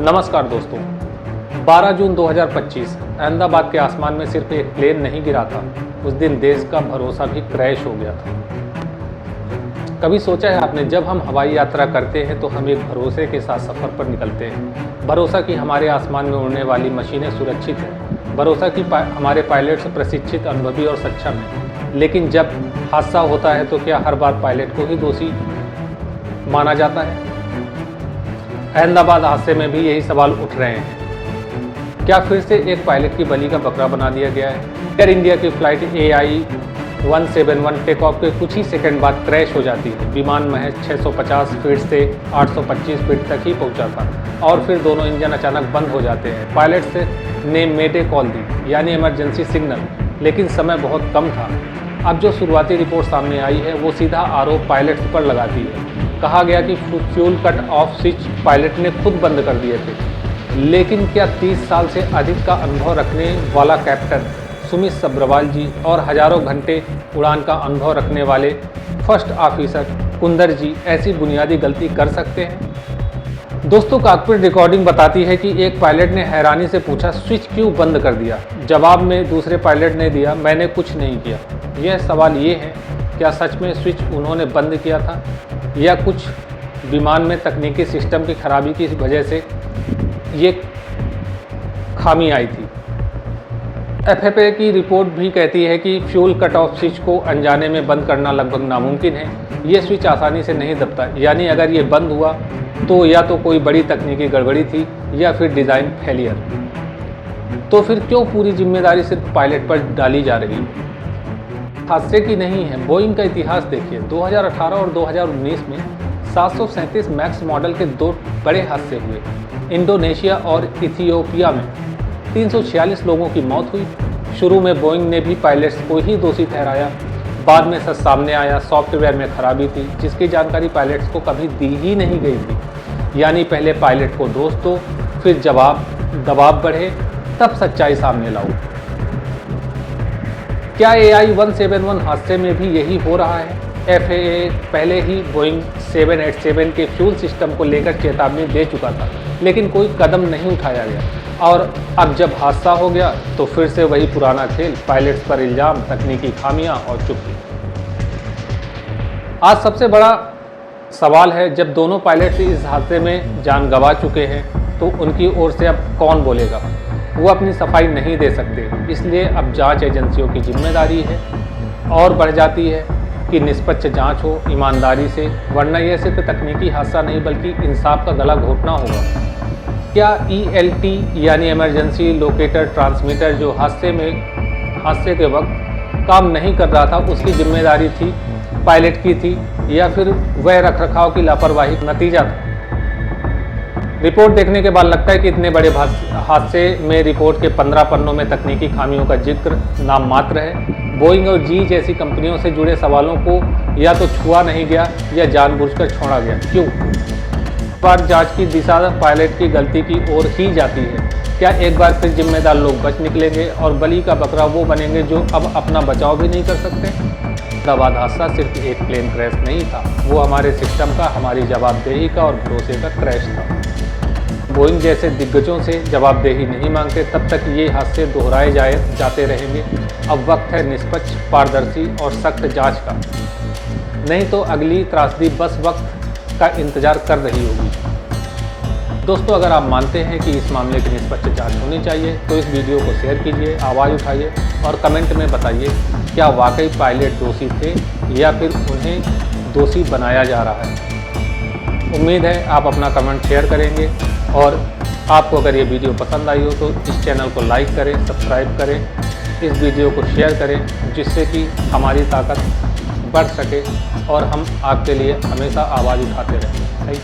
नमस्कार दोस्तों, 12 जून 2025 अहमदाबाद के आसमान में सिर्फ एक प्लेन नहीं गिरा था। उस दिन देश का भरोसा भी क्रैश हो गया था। कभी सोचा है आपने, जब हम हवाई यात्रा करते हैं तो हम एक भरोसे के साथ सफ़र पर निकलते हैं। भरोसा कि हमारे आसमान में उड़ने वाली मशीनें सुरक्षित हैं, भरोसा कि हमारे पायलट्स प्रशिक्षित, अनुभवी और सक्षम हैं। लेकिन जब हादसा होता है तो क्या हर बार पायलट को ही दोषी माना जाता है? अहमदाबाद हादसे में भी यही सवाल उठ रहे हैं। क्या फिर से एक पायलट की बलि का बकरा बना दिया गया है? एयर इंडिया की फ्लाइट AI-171 टेक ऑफ के कुछ ही सेकंड बाद क्रैश हो जाती है। विमान महज 650 फीट से 825 फीट तक ही पहुंचा था और फिर दोनों इंजन अचानक बंद हो जाते हैं। पायलट्स ने मेडे कॉल दी, यानी इमरजेंसी सिग्नल, लेकिन समय बहुत कम था। अब जो शुरुआती रिपोर्ट सामने आई है वो सीधा आरोप पायलट्स पर लगाती है। कहा गया कि fuel cut off switch pilot ने खुद बंद कर दिए थे। लेकिन क्या 30 साल से अधिक का अनुभव रखने वाला कैप्टन सुमित सब्रवाल जी और हजारों घंटे उड़ान का अनुभव रखने वाले फर्स्ट ऑफिसर कुंदर जी ऐसी बुनियादी गलती कर सकते हैं? दोस्तों, कॉकपिट रिकॉर्डिंग बताती है कि एक पायलट ने हैरानी से पूछा, स्विच क्यों बंद कर दिया? जवाब में दूसरे पायलट ने दिया, मैंने कुछ नहीं किया। यह सवाल ये है, क्या सच में स्विच उन्होंने बंद किया था या कुछ विमान में तकनीकी सिस्टम की खराबी की वजह से ये खामी आई थी? FAA की रिपोर्ट भी कहती है कि फ्यूल कट ऑफ स्विच को अनजाने में बंद करना लगभग नामुमकिन है। ये स्विच आसानी से नहीं दबता, यानी अगर ये बंद हुआ तो या तो कोई बड़ी तकनीकी गड़बड़ी थी या फिर डिज़ाइन फेलियर। तो फिर क्यों पूरी जिम्मेदारी सिर्फ पायलट पर डाली जा रही है? हादसे की नहीं है, बोइंग का इतिहास देखिए। 2018 और 2019 में 737 मैक्स मॉडल के दो बड़े हादसे हुए। इंडोनेशिया और इथियोपिया में 346 लोगों की मौत हुई। शुरू में बोइंग ने भी पायलट्स को ही दोषी ठहराया। बाद में सच सामने आया, सॉफ्टवेयर में खराबी थी जिसकी जानकारी पायलट्स को कभी दी ही नहीं गई थी। यानी पहले पायलट को दोष दो, फिर दबाव बढ़े, तब सच्चाई सामने लाओ। क्या AI-171 हादसे में भी यही हो रहा है? FAA पहले ही बोइंग 787 के फ्यूल सिस्टम को लेकर चेतावनी दे चुका था, लेकिन कोई कदम नहीं उठाया गया। और अब जब हादसा हो गया तो फिर से वही पुराना खेल, पायलट्स पर इल्ज़ाम, तकनीकी खामियां और चुप्पी। आज सबसे बड़ा सवाल है, जब दोनों पायलट्स इस हादसे में जान गंवा चुके हैं तो उनकी ओर से अब कौन बोलेगा? वो अपनी सफाई नहीं दे सकते। इसलिए अब जांच एजेंसियों की जिम्मेदारी है और बढ़ जाती है कि निष्पक्ष जांच हो, ईमानदारी से, वरना यह सिर्फ तकनीकी हादसा नहीं बल्कि इंसाफ का गला घोटना होगा। क्या ELT यानी इमरजेंसी लोकेटर ट्रांसमीटर जो हादसे के वक्त काम नहीं कर रहा था, उसकी जिम्मेदारी थी पायलट की थी या फिर वह रखरखाव की लापरवाही का नतीजा था? रिपोर्ट देखने के बाद लगता है कि इतने बड़े हादसे में रिपोर्ट के 15 पन्नों में तकनीकी खामियों का जिक्र नाम मात्र है। बोइंग और GE जैसी कंपनियों से जुड़े सवालों को या तो छुआ नहीं गया या जानबूझकर छोड़ा गया। क्यों? बार जांच की दिशा पायलट की गलती की ओर ही जाती है। क्या एक बार फिर जिम्मेदार लोग बच निकलेंगे और बलि का बकरा वो बनेंगे जो अब अपना बचाव भी नहीं कर सकते? अहमदाबाद हादसा सिर्फ एक प्लेन क्रैश नहीं था, वो हमारे सिस्टम का, हमारी जवाबदेही का और भरोसे का क्रैश था। बोइंग जैसे दिग्गजों से जवाबदेही नहीं मांगते तब तक ये हादसे दोहराए जाते रहेंगे। अब वक्त है निष्पक्ष, पारदर्शी और सख्त जांच का, नहीं तो अगली त्रासदी बस वक्त का इंतजार कर रही होगी। दोस्तों, अगर आप मानते हैं कि इस मामले की निष्पक्ष जांच होनी चाहिए तो इस वीडियो को शेयर कीजिए, आवाज़ उठाइए और कमेंट में बताइए, क्या वाकई पायलट दोषी थे या फिर उन्हें दोषी बनाया जा रहा है? उम्मीद है आप अपना कमेंट शेयर करेंगे और आपको अगर ये वीडियो पसंद आई हो तो इस चैनल को लाइक करें, सब्सक्राइब करें, इस वीडियो को शेयर करें, जिससे कि हमारी ताकत बढ़ सके और हम आपके लिए हमेशा आवाज़ उठाते रहें।